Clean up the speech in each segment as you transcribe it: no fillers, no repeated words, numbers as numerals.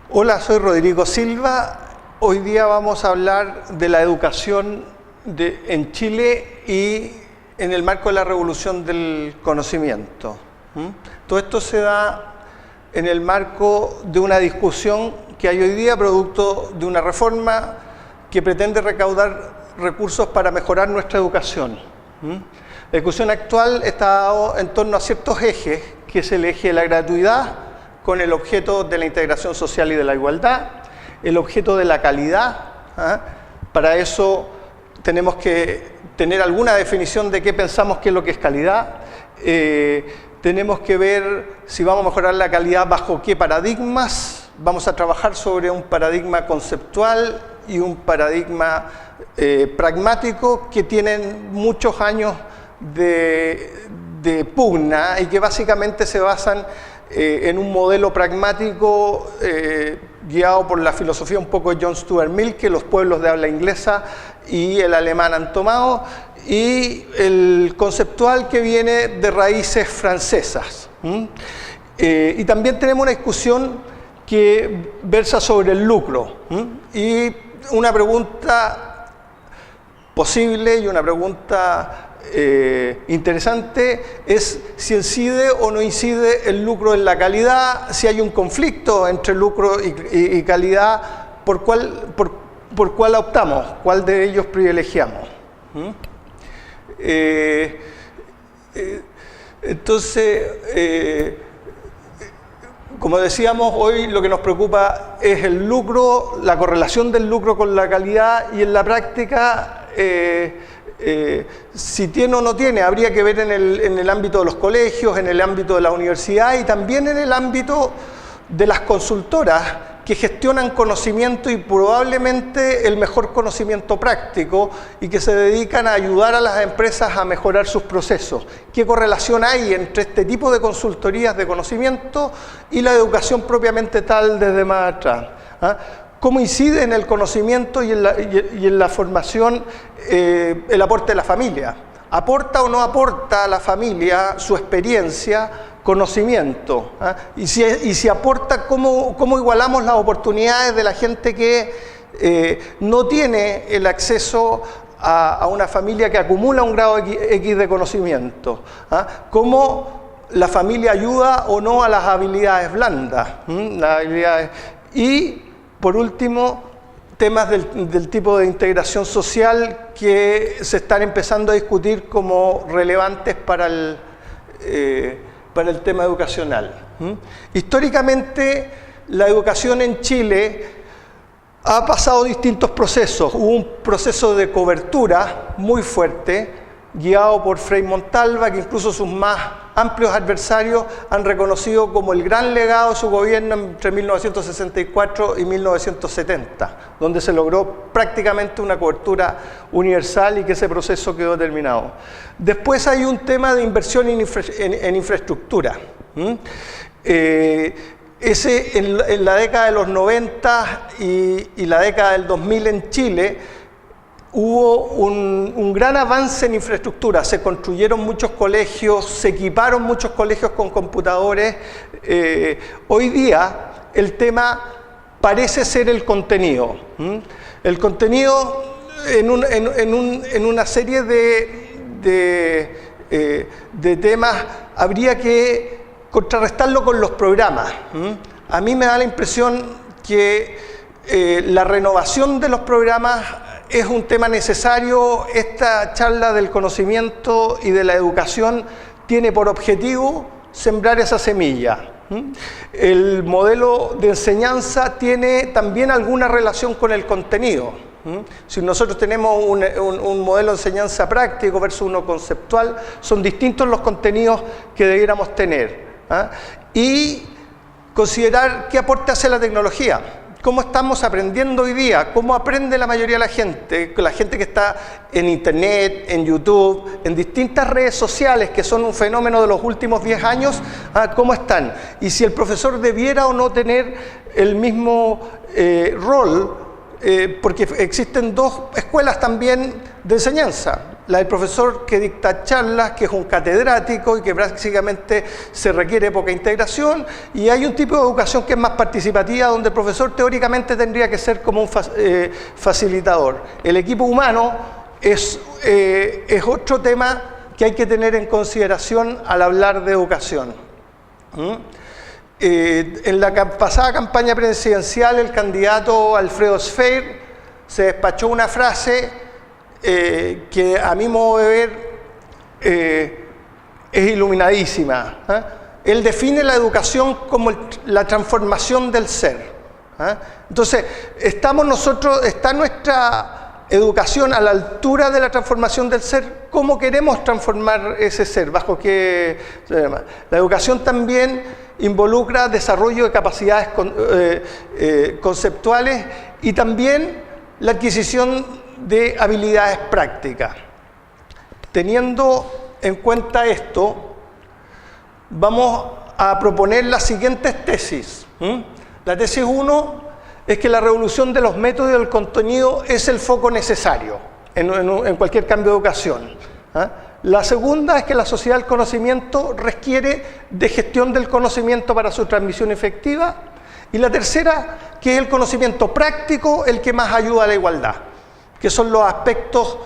Hola, soy Rodrigo Silva. Hoy día vamos a hablar de la educación en Chile y en el marco de la revolución del conocimiento. Todo esto se da en el marco de una discusión que hay hoy día, producto de una reforma que pretende recaudar recursos para mejorar nuestra educación. La discusión actual está en torno a ciertos ejes, que es el eje de la gratuidad, con el objeto de la integración social y de la igualdad, el objeto de la calidad. Para eso tenemos que tener alguna definición de qué pensamos que es lo que es calidad. Tenemos que ver si vamos a mejorar la calidad bajo qué paradigmas. Vamos a trabajar sobre un paradigma conceptual y un paradigma pragmático que tienen muchos años de pugna y que básicamente se basan en un modelo pragmático guiado por la filosofía un poco de John Stuart Mill, que los pueblos de habla inglesa y el alemán han tomado, y el conceptual que viene de raíces francesas. Y también tenemos una discusión que versa sobre el lucro. Y una pregunta posible y una pregunta interesante es si incide o no incide el lucro en la calidad, si hay un conflicto entre lucro y calidad, por cuál optamos, cuál de ellos privilegiamos. Entonces, como decíamos, hoy lo que nos preocupa es el lucro, la correlación del lucro con la calidad, y en la práctica si tiene o no tiene, habría que ver en el ámbito de los colegios, en el ámbito de la universidad y también en el ámbito de las consultoras que gestionan conocimiento y probablemente el mejor conocimiento práctico y que se dedican a ayudar a las empresas a mejorar sus procesos. ¿Qué correlación hay entre este tipo de consultorías de conocimiento y la educación propiamente tal desde más atrás? ¿Cómo incide en el conocimiento y en la formación el aporte de la familia? ¿Aporta o no aporta a la familia su experiencia, conocimiento? Y si aporta, ¿cómo igualamos las oportunidades de la gente que no tiene el acceso a una familia que acumula un grado X de conocimiento? ¿Cómo la familia ayuda o no a las habilidades blandas? Y por último, temas del tipo de integración social que se están empezando a discutir como relevantes para el tema educacional. Históricamente, la educación en Chile ha pasado distintos procesos. Hubo un proceso de cobertura muy fuerte, guiado por Frei Montalva, que incluso sus más amplios adversarios han reconocido como el gran legado de su gobierno entre 1964 y 1970, donde se logró prácticamente una cobertura universal y que ese proceso quedó terminado. Después hay un tema de inversión en infraestructura. En la década de los 90 y la década del 2000 en Chile, hubo un gran avance en infraestructura, se construyeron muchos colegios, se equiparon muchos colegios con computadores. Hoy día el tema parece ser el contenido. El contenido en una serie de temas habría que contrarrestarlo con los programas. A mí me da la impresión que la renovación de los programas es un tema necesario. Esta charla del conocimiento y de la educación tiene por objetivo sembrar esa semilla. El modelo de enseñanza tiene también alguna relación con el contenido. Si nosotros tenemos un modelo de enseñanza práctico versus uno conceptual, son distintos los contenidos que debiéramos tener. Y considerar qué aporte hace la tecnología. ¿Cómo estamos aprendiendo hoy día? ¿Cómo aprende la mayoría de la gente? La gente que está en Internet, en YouTube, en distintas redes sociales, que son un fenómeno de los últimos 10 años, ¿cómo están? Y si el profesor debiera o no tener el mismo rol, porque existen dos escuelas también de enseñanza. la del profesor que dicta charlas, que es un catedrático y que básicamente se requiere poca integración, y hay un tipo de educación que es más participativa, donde el profesor teóricamente tendría que ser como un facilitador. El equipo humano es otro tema que hay que tener en consideración al hablar de educación. En la pasada campaña presidencial, el candidato Alfredo Sfeir se despachó una frase que a mi modo de ver es iluminadísima. Él define la educación como la transformación del ser. Entonces, ¿está nuestra educación a la altura de la transformación del ser? ¿Cómo queremos transformar ese ser? ¿Bajo qué problema? La educación también involucra desarrollo de capacidades conceptuales y también la adquisición de habilidades prácticas. Teniendo en cuenta esto, vamos a proponer las siguientes tesis. La tesis 1 es que la revolución de los métodos y del contenido es el foco necesario en cualquier cambio de educación. La segunda es que la sociedad del conocimiento requiere de gestión del conocimiento para su transmisión efectiva. Y la tercera, que es el conocimiento práctico el que más ayuda a la igualdad, que son los aspectos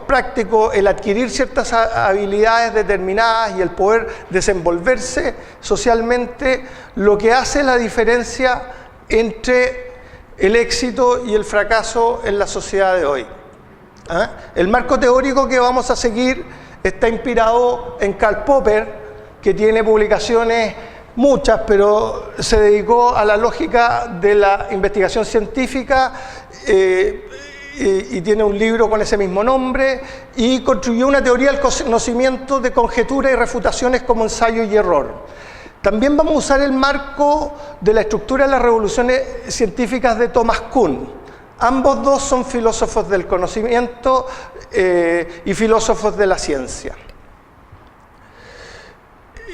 prácticos, el adquirir ciertas habilidades determinadas y el poder desenvolverse socialmente, lo que hace la diferencia entre el éxito y el fracaso en la sociedad de hoy. El marco teórico que vamos a seguir está inspirado en Karl Popper, que tiene publicaciones muchas, pero se dedicó a la lógica de la investigación científica y tiene un libro con ese mismo nombre, y construyó una teoría del conocimiento de conjeturas y refutaciones como ensayo y error. También vamos a usar el marco de la estructura de las revoluciones científicas de Thomas Kuhn. Ambos dos son filósofos del conocimiento y filósofos de la ciencia.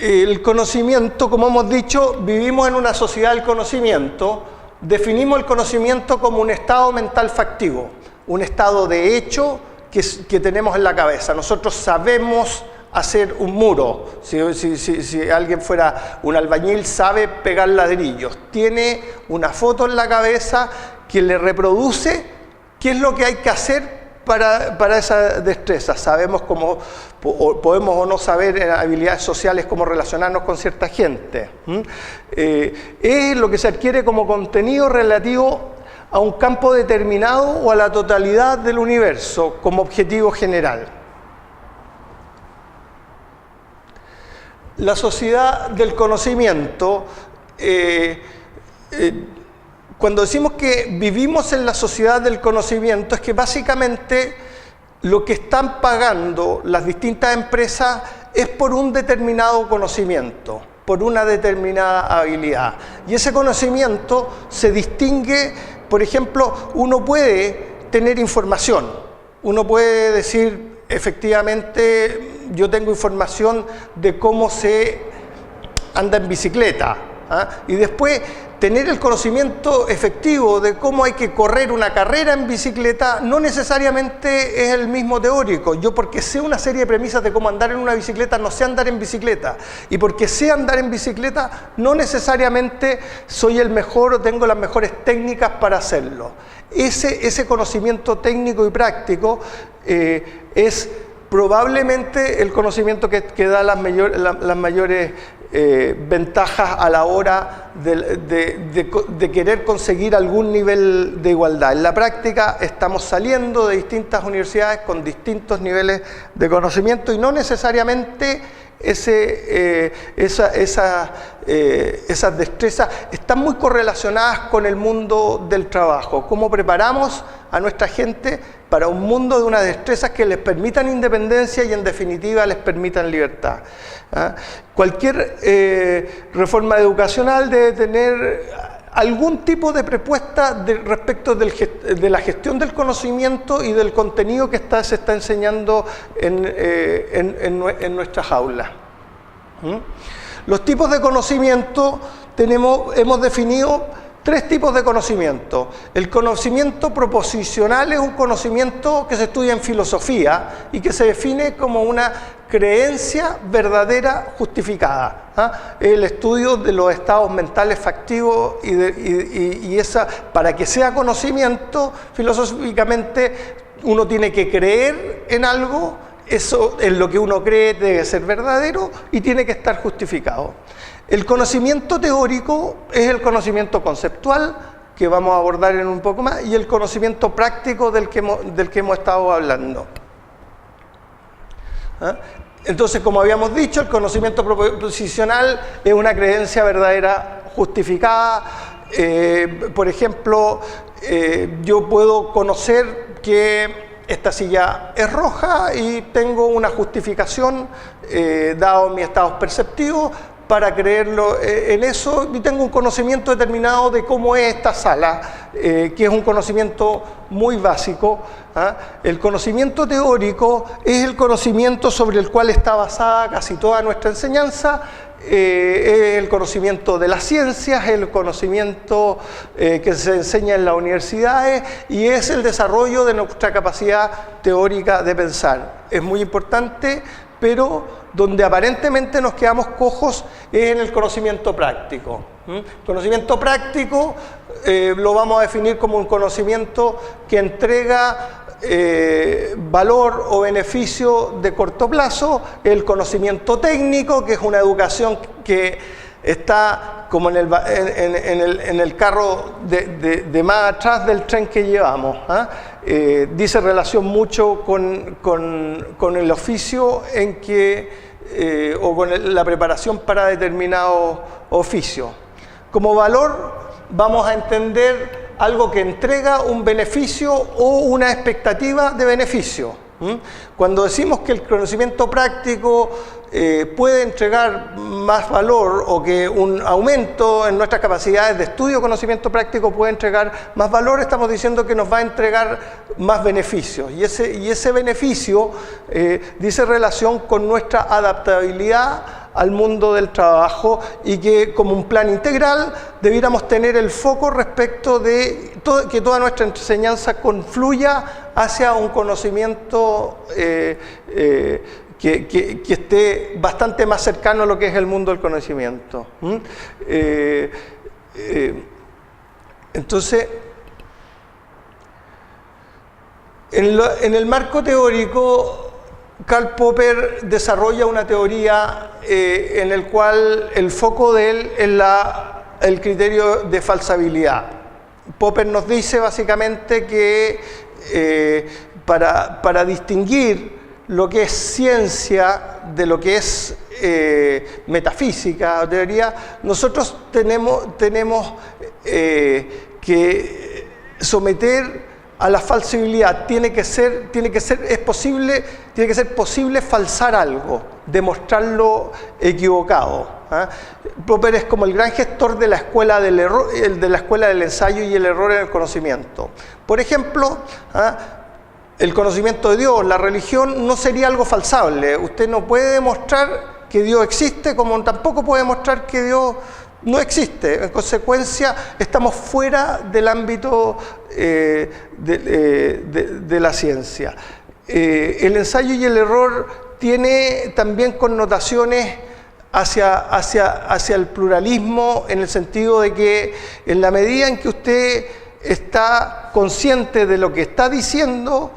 El conocimiento, como hemos dicho, vivimos en una sociedad del conocimiento. Definimos el conocimiento como un estado mental factivo, un estado de hecho que tenemos en la cabeza. Nosotros sabemos hacer un muro. Si alguien fuera un albañil, sabe pegar ladrillos. Tiene una foto en la cabeza que le reproduce qué es lo que hay que hacer para esa destreza. Sabemos cómo, podemos o no saber en habilidades sociales cómo relacionarnos con cierta gente. Es lo que se adquiere como contenido relativo a un campo determinado o a la totalidad del universo como objetivo general. La sociedad del conocimiento, cuando decimos que vivimos en la sociedad del conocimiento, es que básicamente lo que están pagando las distintas empresas es por un determinado conocimiento, por una determinada habilidad. Y ese conocimiento se distingue, por ejemplo, uno puede tener información, uno puede decir, efectivamente, yo tengo información de cómo se anda en bicicleta, y después tener el conocimiento efectivo de cómo hay que correr una carrera en bicicleta no necesariamente es el mismo teórico. Yo, porque sé una serie de premisas de cómo andar en una bicicleta, no sé andar en bicicleta. Y porque sé andar en bicicleta, no necesariamente soy el mejor o tengo las mejores técnicas para hacerlo. Ese conocimiento técnico y práctico es probablemente el conocimiento que da las mayores ventajas a la hora de querer conseguir algún nivel de igualdad. En la práctica estamos saliendo de distintas universidades con distintos niveles de conocimiento y no necesariamente esas destrezas están muy correlacionadas con el mundo del trabajo. ¿Cómo preparamos a nuestra gente para un mundo de unas destrezas que les permitan independencia y en definitiva les permitan libertad? Cualquier reforma educacional debe tener algún tipo de propuesta respecto de la gestión del conocimiento y del contenido que se está enseñando en nuestras aulas. Los tipos de conocimiento hemos definido Tres tipos de conocimiento. El conocimiento proposicional es un conocimiento que se estudia en filosofía y que se define como una creencia verdadera justificada. El estudio de los estados mentales factivos y esa, para que sea conocimiento, filosóficamente uno tiene que creer en algo, eso en lo que uno cree debe ser verdadero y tiene que estar justificado. El conocimiento teórico es el conocimiento conceptual, que vamos a abordar en un poco más, y el conocimiento práctico del que hemos estado hablando. Entonces, como habíamos dicho, el conocimiento proposicional es una creencia verdadera justificada. Por ejemplo, yo puedo conocer que esta silla es roja y tengo una justificación, dado mis estados perceptivos, para creerlo en eso, y tengo un conocimiento determinado de cómo es esta sala, que es un conocimiento muy básico. El conocimiento teórico es el conocimiento sobre el cual está basada casi toda nuestra enseñanza, es el conocimiento de las ciencias, es el conocimiento que se enseña en las universidades y es el desarrollo de nuestra capacidad teórica de pensar. Es muy importante, pero donde aparentemente nos quedamos cojos es en el conocimiento práctico. Conocimiento práctico lo vamos a definir como un conocimiento que entrega valor o beneficio de corto plazo. El conocimiento técnico, que es una educación que está como en el carro de más atrás del tren que llevamos. Dice relación mucho con el oficio en que o con la preparación para determinado oficio. Como valor vamos a entender algo que entrega un beneficio o una expectativa de beneficio. Cuando decimos que el conocimiento práctico puede entregar más valor o que un aumento en nuestras capacidades de estudio de conocimiento práctico puede entregar más valor, estamos diciendo que nos va a entregar más beneficios. Y ese beneficio dice relación con nuestra adaptabilidad al mundo del trabajo y que como un plan integral debiéramos tener el foco respecto de que toda nuestra enseñanza confluya hacia un conocimiento que esté bastante más cercano a lo que es el mundo del conocimiento. Entonces, en el marco teórico, Karl Popper desarrolla una teoría en el cual el foco de él es el criterio de falsabilidad. Popper nos dice básicamente que para distinguir lo que es ciencia de lo que es metafísica o teoría, nosotros tenemos que someter a la falsibilidad. Tiene que ser posible falsar algo, demostrarlo equivocado. Popper es como el gran gestor de la escuela del error, de la escuela del ensayo y el error en el conocimiento. Por ejemplo, el conocimiento de Dios, la religión, no sería algo falsable. Usted no puede demostrar que Dios existe, como tampoco puede demostrar que Dios no existe. En consecuencia, estamos fuera del ámbito de la ciencia. El ensayo y el error tiene también connotaciones hacia el pluralismo, en el sentido de que en la medida en que usted está consciente de lo que está diciendo,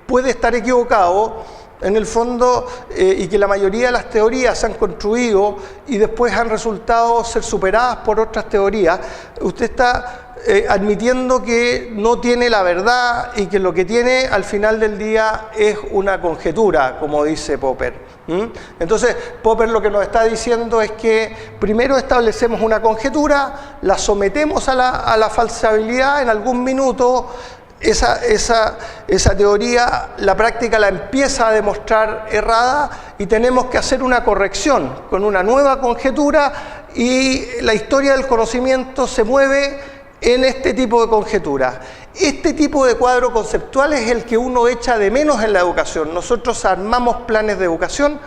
puede estar equivocado en el fondo, y que la mayoría de las teorías se han construido y después han resultado ser superadas por otras teorías. Usted está admitiendo que no tiene la verdad y que lo que tiene al final del día es una conjetura, como dice Popper. Entonces, Popper lo que nos está diciendo es que primero establecemos una conjetura, la sometemos a la falsabilidad en algún minuto. Esa teoría, la práctica la empieza a demostrar errada y tenemos que hacer una corrección con una nueva conjetura, y la historia del conocimiento se mueve en este tipo de conjeturas. Este tipo de cuadro conceptual es el que uno echa de menos en la educación. Nosotros armamos planes de educación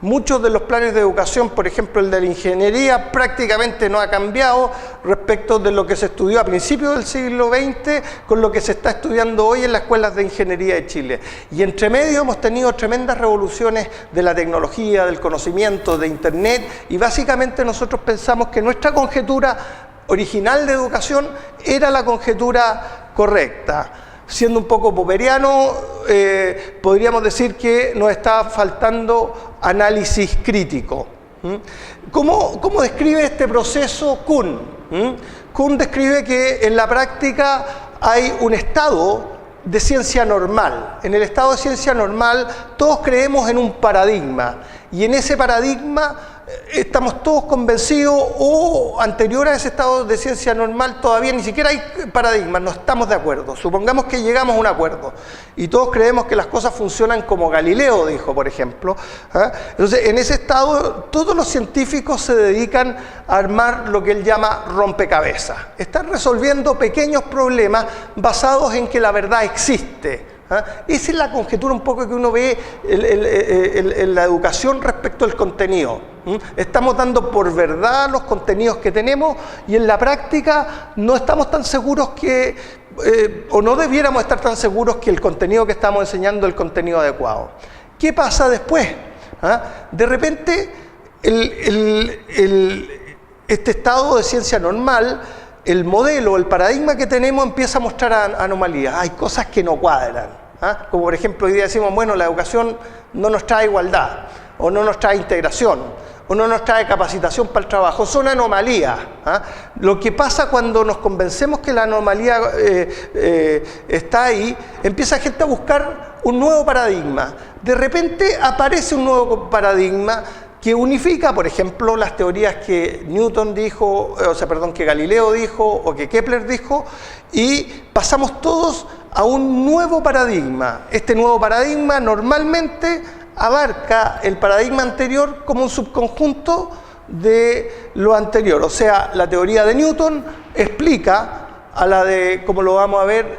Muchos de los planes de educación, por ejemplo el de la ingeniería, prácticamente no ha cambiado respecto de lo que se estudió a principios del siglo XX con lo que se está estudiando hoy en las escuelas de ingeniería de Chile. Y entre medio hemos tenido tremendas revoluciones de la tecnología, del conocimiento, de Internet, y básicamente nosotros pensamos que nuestra conjetura original de educación era la conjetura correcta. Siendo un poco popperiano, podríamos decir que nos está faltando análisis crítico. ¿Cómo describe este proceso Kuhn? Kuhn describe que en la práctica hay un estado de ciencia normal. En el estado de ciencia normal todos creemos en un paradigma, y en ese paradigma estamos todos convencidos, o anterior a ese estado de ciencia normal todavía ni siquiera hay paradigmas, no estamos de acuerdo. Supongamos que llegamos a un acuerdo y todos creemos que las cosas funcionan como Galileo dijo, por ejemplo. Entonces, en ese estado todos los científicos se dedican a armar lo que él llama rompecabezas. Están resolviendo pequeños problemas basados en que la verdad existe. Esa es la conjetura un poco que uno ve en la educación respecto al contenido. Estamos dando por verdad los contenidos que tenemos, y en la práctica no estamos tan seguros que, o no debiéramos estar tan seguros que el contenido que estamos enseñando es el contenido adecuado. ¿Qué pasa después? De repente, este estado de ciencia normal, el modelo, el paradigma que tenemos empieza a mostrar anomalías. Hay cosas que no cuadran. Como por ejemplo hoy día decimos, bueno, la educación no nos trae igualdad, o no nos trae integración, o no nos trae capacitación para el trabajo. Son anomalías. Lo que pasa cuando nos convencemos que la anomalía está ahí, empieza gente a buscar un nuevo paradigma. De repente aparece un nuevo paradigma que unifica, por ejemplo, las teorías que Newton dijo, que Galileo dijo o que Kepler dijo, y pasamos todos a un nuevo paradigma. Este nuevo paradigma normalmente abarca el paradigma anterior como un subconjunto de lo anterior. O sea, la teoría de Newton explica a la de, como lo vamos a ver,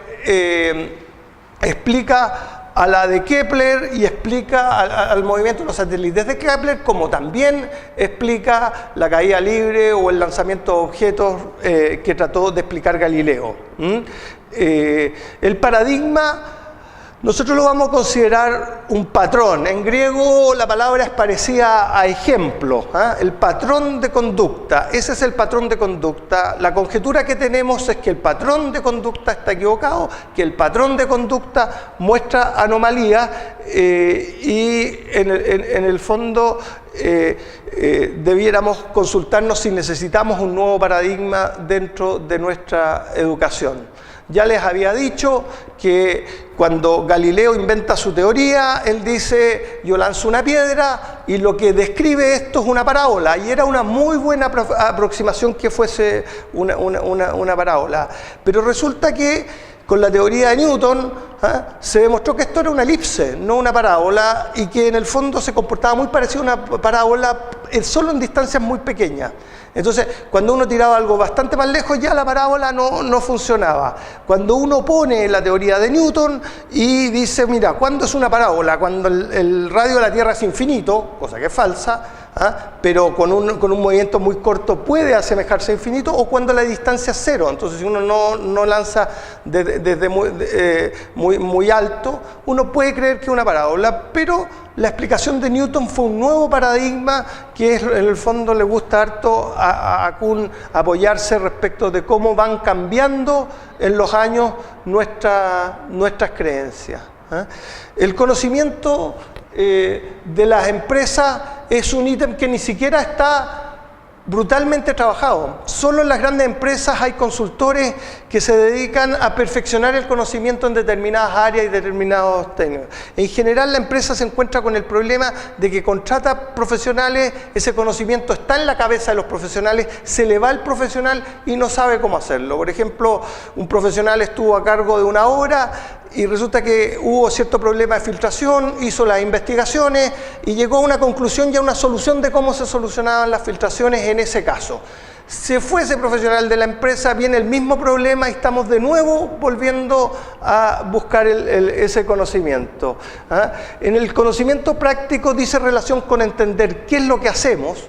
explica a la de Kepler, y explica al movimiento de los satélites de Kepler, como también explica la caída libre o el lanzamiento de objetos que trató de explicar Galileo. El paradigma nosotros lo vamos a considerar un patrón. En griego la palabra es parecida a ejemplo, el patrón de conducta. Ese es el patrón de conducta. La conjetura que tenemos es que el patrón de conducta está equivocado, que el patrón de conducta muestra anomalías, y en el fondo debiéramos consultarnos si necesitamos un nuevo paradigma dentro de nuestra educación. Ya les había dicho que cuando Galileo inventa su teoría, él dice, yo lanzo una piedra y lo que describe esto es una parábola, y era una muy buena aproximación que fuese una parábola. Pero resulta que con la teoría de Newton se demostró que esto era una elipse, no una parábola, y que en el fondo se comportaba muy parecido a una parábola, solo en distancias muy pequeñas. Entonces, cuando uno tiraba algo bastante más lejos, ya la parábola no funcionaba. Cuando uno pone la teoría de Newton y dice, mira, ¿cuándo es una parábola? Cuando el radio de la Tierra es infinito, cosa que es falsa, pero con un movimiento muy corto puede asemejarse a infinito, o cuando la distancia es cero. Entonces, si uno no lanza desde muy alto, uno puede creer que es una parábola, pero la explicación de Newton fue un nuevo paradigma que en el fondo le gusta harto a Kuhn apoyarse respecto de cómo van cambiando en los años nuestras creencias. El conocimiento de las empresas es un ítem que ni siquiera está brutalmente trabajado. Solo en las grandes empresas hay consultores que se dedican a perfeccionar el conocimiento en determinadas áreas y determinados técnicos. En general, la empresa se encuentra con el problema de que contrata profesionales, ese conocimiento está en la cabeza de los profesionales, se le va el profesional y no sabe cómo hacerlo. Por ejemplo, un profesional estuvo a cargo de una obra y resulta que hubo cierto problema de filtración, hizo las investigaciones y llegó a una conclusión y a una solución de cómo se solucionaban las filtraciones en ese caso. Se fue ese profesional de la empresa, viene el mismo problema y estamos de nuevo volviendo a buscar ese conocimiento. ¿Ah? En el conocimiento práctico dice relación con entender qué es lo que hacemos,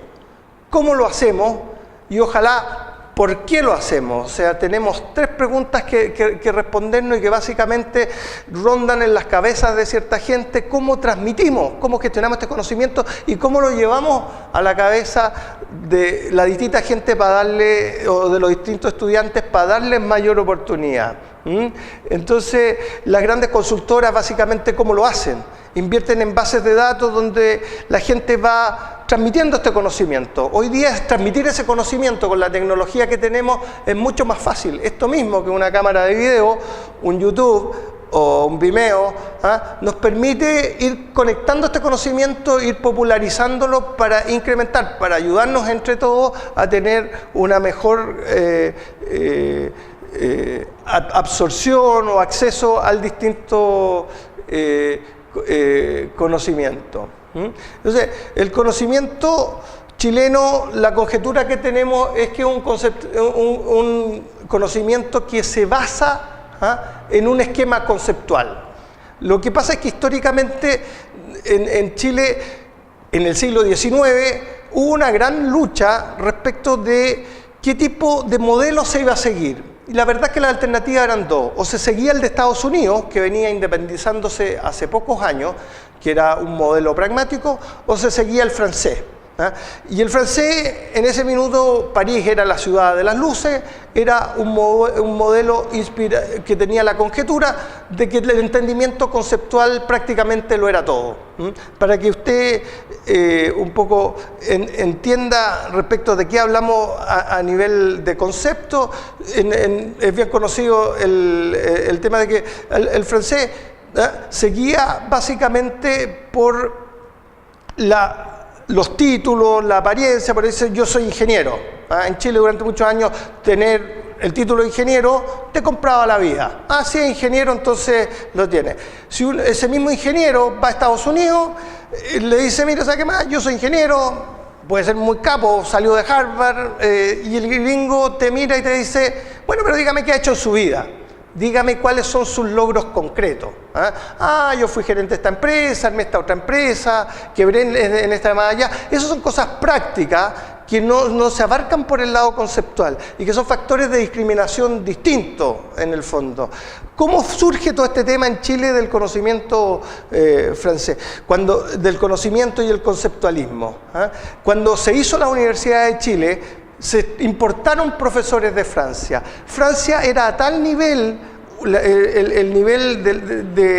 cómo lo hacemos y ojalá por qué lo hacemos. O sea, tenemos 3 preguntas que respondernos y que básicamente rondan en las cabezas de cierta gente: cómo transmitimos, cómo gestionamos este conocimiento y cómo lo llevamos a la cabeza de la distinta gente para darle, o de los distintos estudiantes, para darles mayor oportunidad. Entonces, las grandes consultoras básicamente ¿cómo lo hacen? Invierten en bases de datos donde la gente va transmitiendo este conocimiento. Hoy día transmitir ese conocimiento con la tecnología que tenemos es mucho más fácil. Esto mismo que una cámara de video, un YouTube o un Vimeo, nos permite ir conectando este conocimiento, ir popularizándolo para incrementar, para ayudarnos entre todos a tener una mejor absorción o acceso al distinto conocimiento. Entonces, el conocimiento chileno, la conjetura que tenemos es que es un conocimiento que se basa en un esquema conceptual. Lo que pasa es que históricamente en Chile, en el siglo XIX, hubo una gran lucha respecto de qué tipo de modelo se iba a seguir. Y la verdad es que las alternativas eran 2. O se seguía el de Estados Unidos, que venía independizándose hace pocos años, que era un modelo pragmático, o se seguía el francés. Y el francés, en ese minuto, París era la ciudad de las luces, era un modelo que tenía la conjetura de que el entendimiento conceptual prácticamente lo era todo. Para que usted un poco entienda respecto de qué hablamos a nivel de concepto, es bien conocido el tema de que el francés seguía básicamente por los títulos, la apariencia. Por eso yo soy ingeniero. En Chile durante muchos años tener el título de ingeniero te compraba la vida. Si es ingeniero, entonces lo tiene. Si ese mismo ingeniero va a Estados Unidos, le dice: mira, ¿sabe qué más? Yo soy ingeniero, puede ser muy capo, salió de Harvard, y el gringo te mira y te dice: bueno, pero dígame qué ha hecho en su vida. Dígame cuáles son sus logros concretos. Yo fui gerente de esta empresa, armé esta otra empresa, quebré en esta más allá. Esas son cosas prácticas que no se abarcan por el lado conceptual y que son factores de discriminación distintos en el fondo. ¿Cómo surge todo este tema en Chile del conocimiento francés? Del conocimiento y el conceptualismo. Cuando se hizo la Universidad de Chile, se importaron profesores de Francia. Francia era a tal nivel, el nivel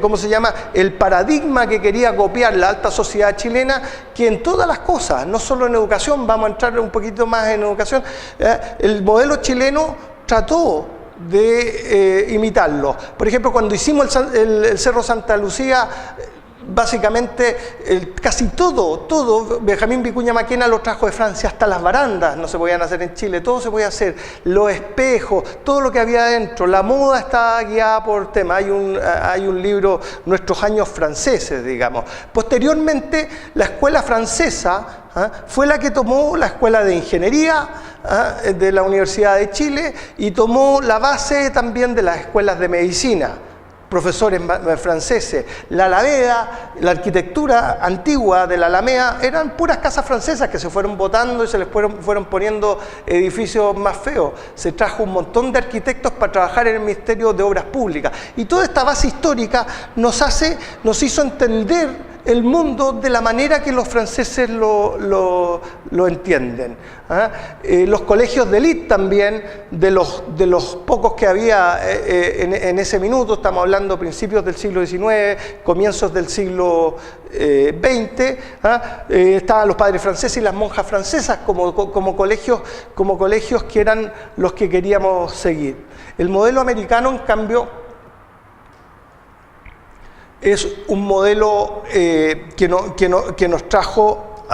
¿cómo se llama? El paradigma que quería copiar la alta sociedad chilena, que en todas las cosas, no solo en educación, vamos a entrar un poquito más en educación, el modelo chileno trató de imitarlo. Por ejemplo, cuando hicimos el Cerro Santa Lucía, básicamente casi todo Benjamín Vicuña Maquena lo trajo de Francia. Hasta las barandas no se podían hacer en Chile, todo se podía hacer, los espejos, todo lo que había adentro. La moda está guiada por temas. Hay un libro, Nuestros años franceses, digamos. Posteriormente, la escuela francesa fue la que tomó la escuela de ingeniería de la Universidad de Chile y tomó la base también de las escuelas de medicina. Profesores franceses. La Alameda, la arquitectura antigua de la Alameda, eran puras casas francesas que se fueron botando y se les fueron poniendo edificios más feos. Se trajo un montón de arquitectos para trabajar en el Ministerio de Obras Públicas. Y toda esta base histórica nos hizo entender el mundo de la manera que los franceses lo entienden. Los colegios de élite también, de los pocos que había en ese minuto, estamos hablando principios del siglo XIX, comienzos del siglo XX, estaban los padres franceses y las monjas francesas como colegios que eran los que queríamos seguir. El modelo americano, en cambio, es un modelo que nos trajo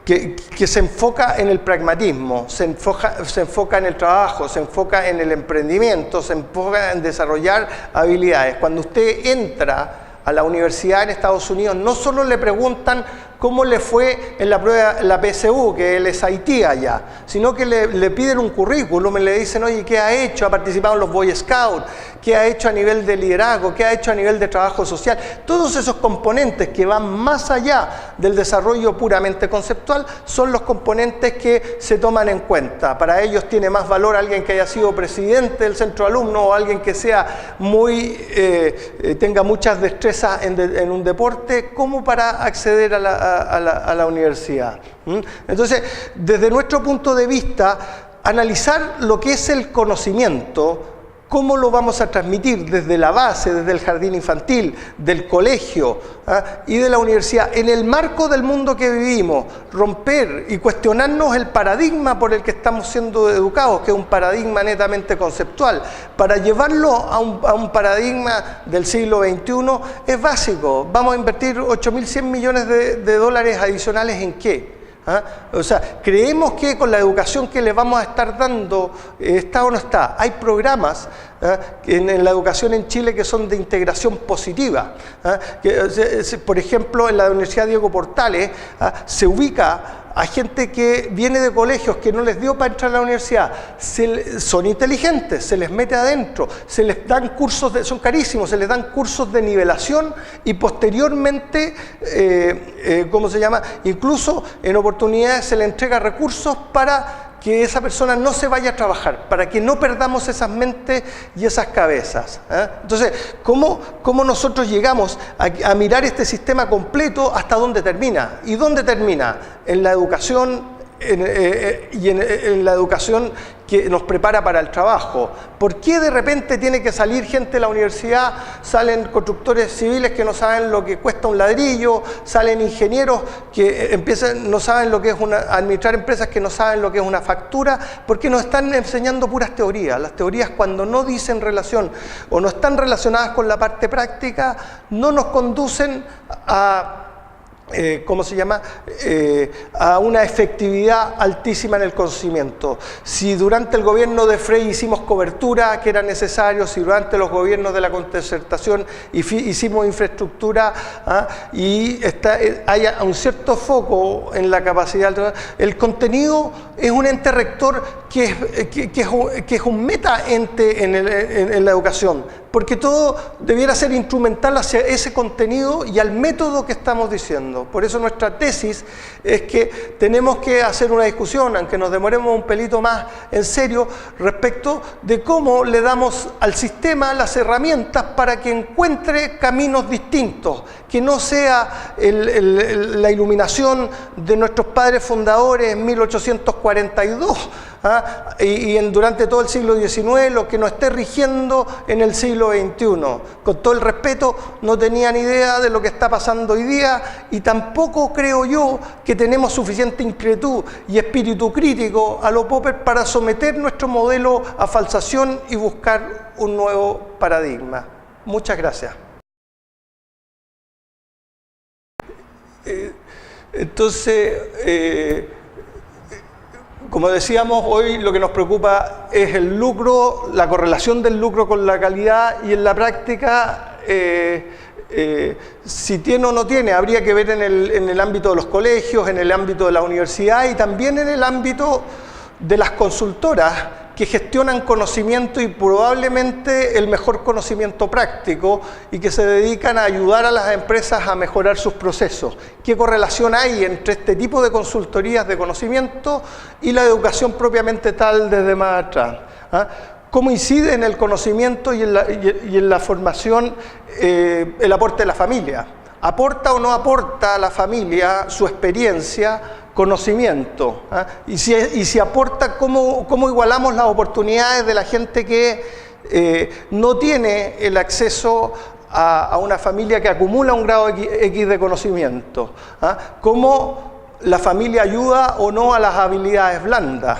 que se enfoca en el pragmatismo, se enfoca en el trabajo, se enfoca en el emprendimiento, se enfoca en desarrollar habilidades. Cuando usted entra a la universidad en Estados Unidos, no solo le preguntan cómo le fue en la prueba, la PSU, que es el SAT allá, sino que le piden un currículum y le dicen, oye, ¿qué ha hecho? ¿Ha participado en los Boy Scouts? ¿Qué ha hecho a nivel de liderazgo? ¿Qué ha hecho a nivel de trabajo social? Todos esos componentes que van más allá del desarrollo puramente conceptual son los componentes que se toman en cuenta. Para ellos tiene más valor alguien que haya sido presidente del centro de alumnos o alguien que sea tenga muchas destrezas en un deporte como para acceder a la universidad. Entonces, desde nuestro punto de vista, analizar lo que es el conocimiento, cómo lo vamos a transmitir desde la base, desde el jardín infantil, del colegio y de la universidad, en el marco del mundo que vivimos, romper y cuestionarnos el paradigma por el que estamos siendo educados, que es un paradigma netamente conceptual, para llevarlo a un paradigma del siglo XXI es básico. Vamos a invertir 8.100 millones de dólares adicionales ¿en qué? O sea, creemos que con la educación que le vamos a estar dando, ¿está o no está? Hay programas en la educación en Chile que son de integración positiva. Por ejemplo, en la Universidad Diego Portales se ubica a gente que viene de colegios que no les dio para entrar a la universidad, son inteligentes, se les mete adentro, se les dan cursos, son carísimos, se les dan cursos de nivelación y posteriormente, ¿cómo se llama? Incluso en oportunidades se le entrega recursos para que esa persona no se vaya a trabajar, para que no perdamos esas mentes y esas cabezas. Entonces, ¿cómo nosotros llegamos a mirar este sistema completo hasta dónde termina? ¿Y dónde termina? En la educación y en la educación que nos prepara para el trabajo. ¿Por qué de repente tiene que salir gente de la universidad? Salen constructores civiles que no saben lo que cuesta un ladrillo, salen ingenieros que no saben lo que es administrar empresas, que no saben lo que es una factura, porque nos están enseñando puras teorías. Las teorías, cuando no dicen relación o no están relacionadas con la parte práctica, no nos conducen a ¿cómo se llama? A una efectividad altísima en el conocimiento. Si durante el gobierno de Frey hicimos cobertura que era necesario, si durante los gobiernos de la concertación hicimos infraestructura y haya un cierto foco en la capacidad, el contenido es un ente rector que es un meta ente en la educación, porque todo debiera ser instrumental hacia ese contenido y al método que estamos diciendo. Por eso nuestra tesis es que tenemos que hacer una discusión, aunque nos demoremos un pelito más en serio, respecto de cómo le damos al sistema las herramientas para que encuentre caminos distintos, que no sea la iluminación de nuestros padres fundadores en 1842, durante todo el siglo XIX, lo que nos esté rigiendo en el siglo XXI. Con todo el respeto, no tenían idea de lo que está pasando hoy día y tampoco creo yo que tenemos suficiente inquietud y espíritu crítico a lo Popper para someter nuestro modelo a falsación y buscar un nuevo paradigma. Muchas gracias. Entonces, como decíamos, hoy lo que nos preocupa es el lucro, la correlación del lucro con la calidad, y en la práctica, si tiene o no tiene, habría que ver en el ámbito de los colegios, en el ámbito de la universidad y también en el ámbito de las consultoras que gestionan conocimiento y probablemente el mejor conocimiento práctico y que se dedican a ayudar a las empresas a mejorar sus procesos. ¿Qué correlación hay entre este tipo de consultorías de conocimiento y la educación propiamente tal desde más atrás? ¿Cómo incide en el conocimiento y en la formación el aporte de la familia? ¿Aporta o no aporta a la familia su experiencia, conocimiento? Y si aporta, ¿cómo igualamos las oportunidades de la gente que no tiene el acceso a una familia que acumula un grado X de conocimiento? ¿Cómo la familia ayuda o no a las habilidades blandas?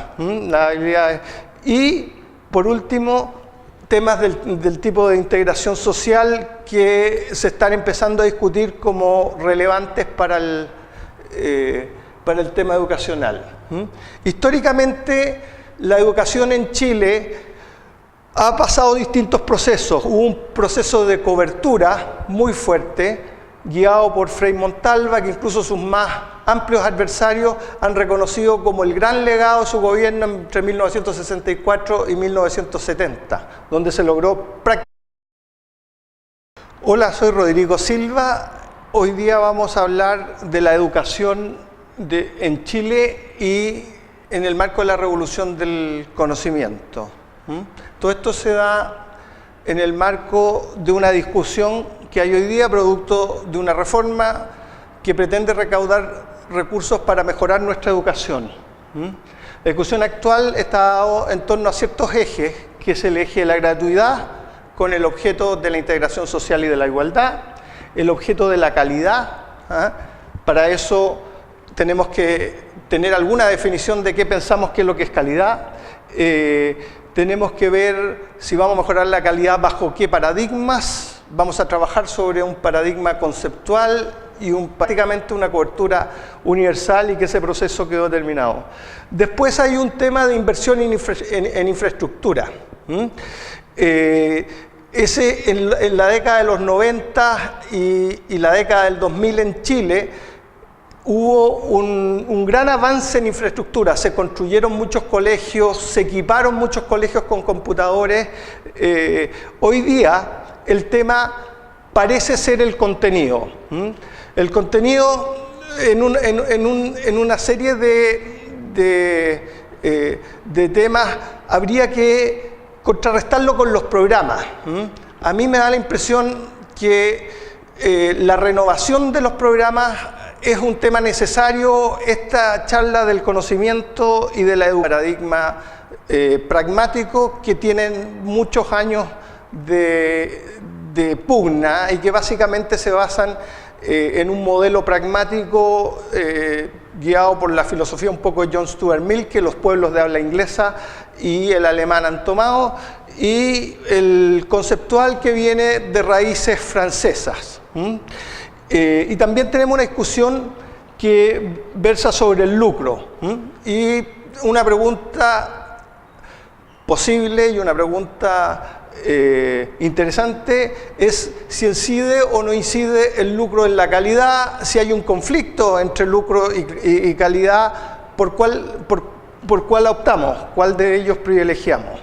Y, por último, temas del tipo de integración social que se están empezando a discutir como relevantes para el tema educacional. Históricamente, la educación en Chile ha pasado distintos procesos. Hubo un proceso de cobertura muy fuerte, guiado por Frei Montalva, que incluso sus más amplios adversarios han reconocido como el gran legado de su gobierno entre 1964 y 1970, donde se logró prácticamente. Hola, soy Rodrigo Silva. Hoy día vamos a hablar de la educación en Chile y en el marco de la revolución del conocimiento. Todo esto se da en el marco de una discusión que hay hoy día, producto de una reforma que pretende recaudar recursos para mejorar nuestra educación. La discusión actual está en torno a ciertos ejes, que es el eje de la gratuidad, con el objeto de la integración social y de la igualdad, el objeto de la calidad. Para eso tenemos que tener alguna definición de qué pensamos que es lo que es calidad. Tenemos que ver si vamos a mejorar la calidad bajo qué paradigmas. Vamos a trabajar sobre un paradigma conceptual y prácticamente una cobertura universal, y que ese proceso quedó terminado. Después hay un tema de inversión en infraestructura. En la década de los 90 y la década del 2000 en Chile hubo un gran avance en infraestructura. Se construyeron muchos colegios, se equiparon muchos colegios con computadores. Hoy día el tema parece ser el contenido. El contenido en una serie de temas habría que contrarrestarlo con los programas. A mí me da la impresión que la renovación de los programas es un tema necesario. Esta charla del conocimiento y de la educación, paradigma pragmático que tienen muchos años de pugna y que básicamente se basan en un modelo pragmático guiado por la filosofía un poco de John Stuart Mill, que los pueblos de habla inglesa y el alemán han tomado, y el conceptual que viene de raíces francesas. Y también tenemos una discusión que versa sobre el lucro. Y una pregunta posible y una pregunta interesante es si incide o no incide el lucro en la calidad, si hay un conflicto entre lucro y calidad, por cuál optamos, cuál de ellos privilegiamos.